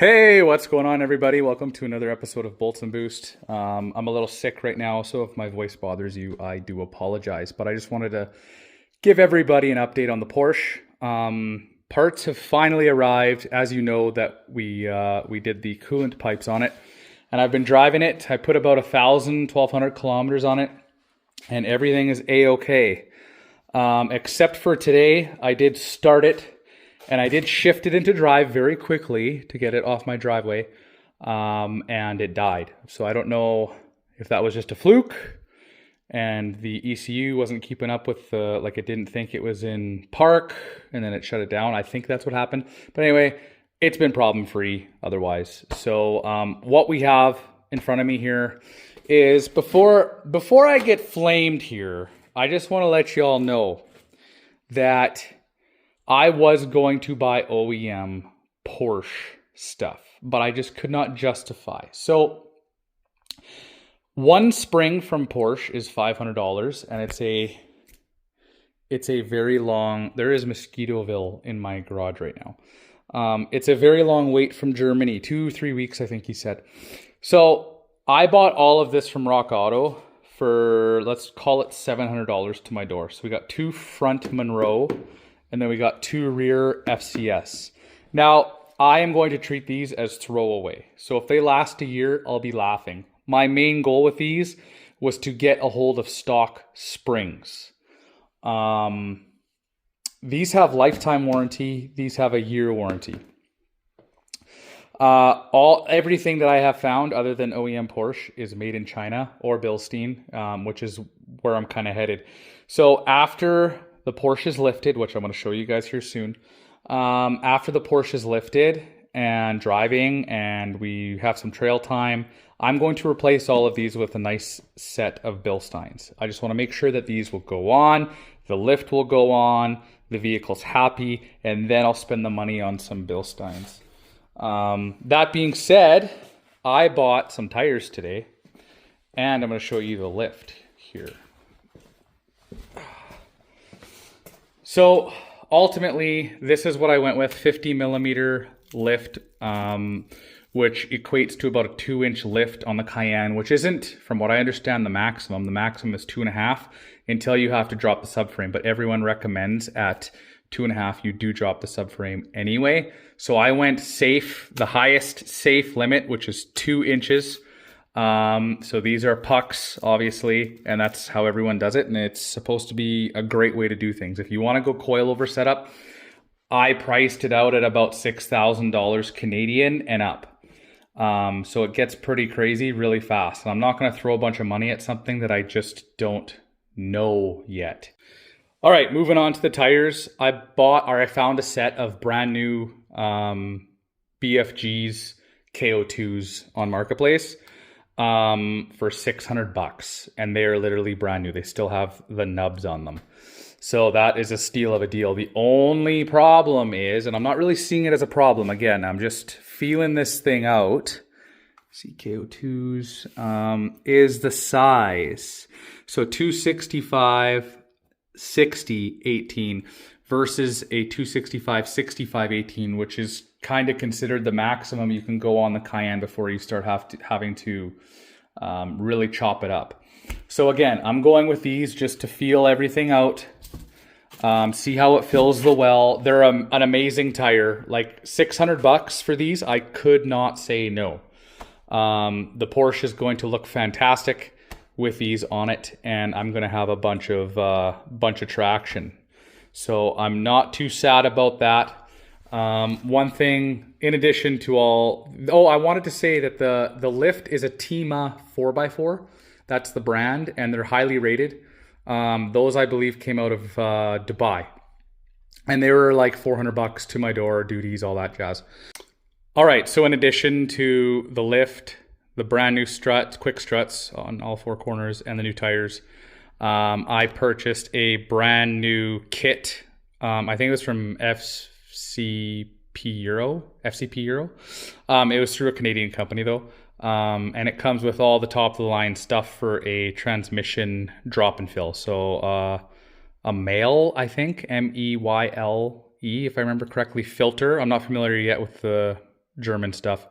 Hey, what's going on, everybody? Welcome to another episode of Bolts and Boost. I'm a little sick right now, so if my voice bothers you, I do apologize. But I just wanted to give everybody an update on the Porsche. Parts have finally arrived. As you know, that we did the coolant pipes on it, and I've been driving it. I put about 1,200 kilometers on it, and everything is a-okay. Except for today, I did start it. And I did shift it into drive very quickly to get it off my driveway, and it died. So I don't know if that was just a fluke and the ECU wasn't keeping up with like it didn't think it was in park and then it shut it down. I think that's what happened. But anyway, it's been problem free otherwise. So what we have in front of me here is before I get flamed here, I just want to let you all know that I was going to buy OEM Porsche stuff, but I just could not justify. So one spring from Porsche is $500, and it's a very long, there is Mosquitoville in my garage right now. It's a very long wait from Germany, 2-3 weeks, I think he said. So I bought all of this from Rock Auto for, let's call it $700 to my door. So we got two front Monroe, and then we got two rear FCS. Now, I am going to treat these as throwaway. So if they last a year, I'll be laughing. My main goal with these was to get a hold of stock springs. These have lifetime warranty. These have a year warranty. Everything that I have found other than OEM Porsche is made in China or Bilstein, which is where I'm kind of headed. So after the Porsche is lifted, which I'm going to show you guys here soon. After the Porsche is lifted and driving and we have some trail time, I'm going to replace all of these with a nice set of Bilsteins. I just want to make sure that these will go on, the lift will go on, the vehicle's happy, and then I'll spend the money on some Bilsteins. That being said, I bought some tires today, and I'm going to show you the lift here. So ultimately, this is what I went with, 50 millimeter lift, which equates to about a 2-inch lift on the Cayenne, which isn't, from what I understand, the maximum. The maximum is 2.5 until you have to drop the subframe, but everyone recommends at 2.5, you do drop the subframe anyway. So I went safe, the highest safe limit, which is 2 inches. So these are pucks, obviously, and that's how everyone does it. And it's supposed to be a great way to do things. If you want to go coilover setup, I priced it out at about $6,000 Canadian and up. So it gets pretty crazy really fast. And I'm not going to throw a bunch of money at something that I just don't know yet. All right, moving on to the tires. I found a set of brand new BFGs KO2s on Marketplace for $600, and they are literally brand new. They still have the nubs on them. So that is a steal of a deal. The only problem is, and I'm not really seeing it as a problem, again, I'm just feeling this thing out. CKO2s is the size. So 265 60 18 versus a 265 65 18, which is kind of considered the maximum you can go on the Cayenne before you start having to really chop it up. So again, I'm going with these just to feel everything out, see how it fills the well. They're an amazing tire, like $600 for these. I could not say no. The Porsche is going to look fantastic with these on it, and I'm going to have a bunch of traction. So I'm not too sad about that. One thing, in addition to all, I wanted to say that the lift is a Tima 4x4. That's the brand, and they're highly rated. Those, I believe, came out of Dubai, and they were like $400 to my door, duties, all that jazz. All right, so in addition to the lift, the brand new struts, quick struts on all four corners, and the new tires, I purchased a brand new kit. I think it was from FCP Euro. It was through a Canadian company though. And it comes with all the top of the line stuff for a transmission drop and fill. So a Mayle, I think, MEYLE, if I remember correctly, filter. I'm not familiar yet with the German stuff.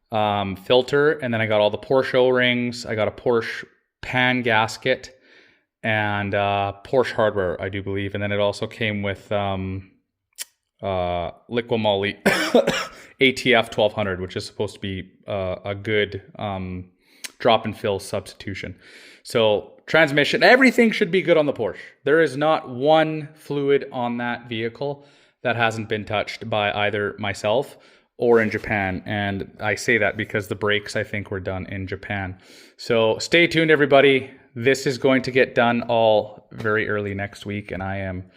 Filter, and then I got all the Porsche O-rings. I got a Porsche pan gasket and Porsche hardware, I do believe. And then it also came with Liqui-Moly ATF 1200, which is supposed to be a good drop and fill substitution. So transmission, everything should be good on the Porsche. There is not one fluid on that vehicle that hasn't been touched by either myself or in Japan. And I say that because the brakes, I think, were done in Japan. So stay tuned, everybody. This is going to get done all very early next week, and I am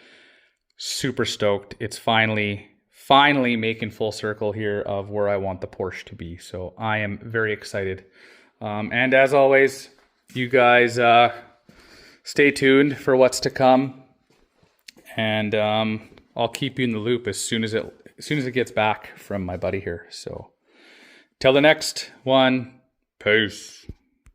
super stoked. It's finally making full circle here of where I want the Porsche to be. So I am very excited. And as always, you guys stay tuned for what's to come. And I'll keep you in the loop as soon as it gets back from my buddy here. So till the next one, peace.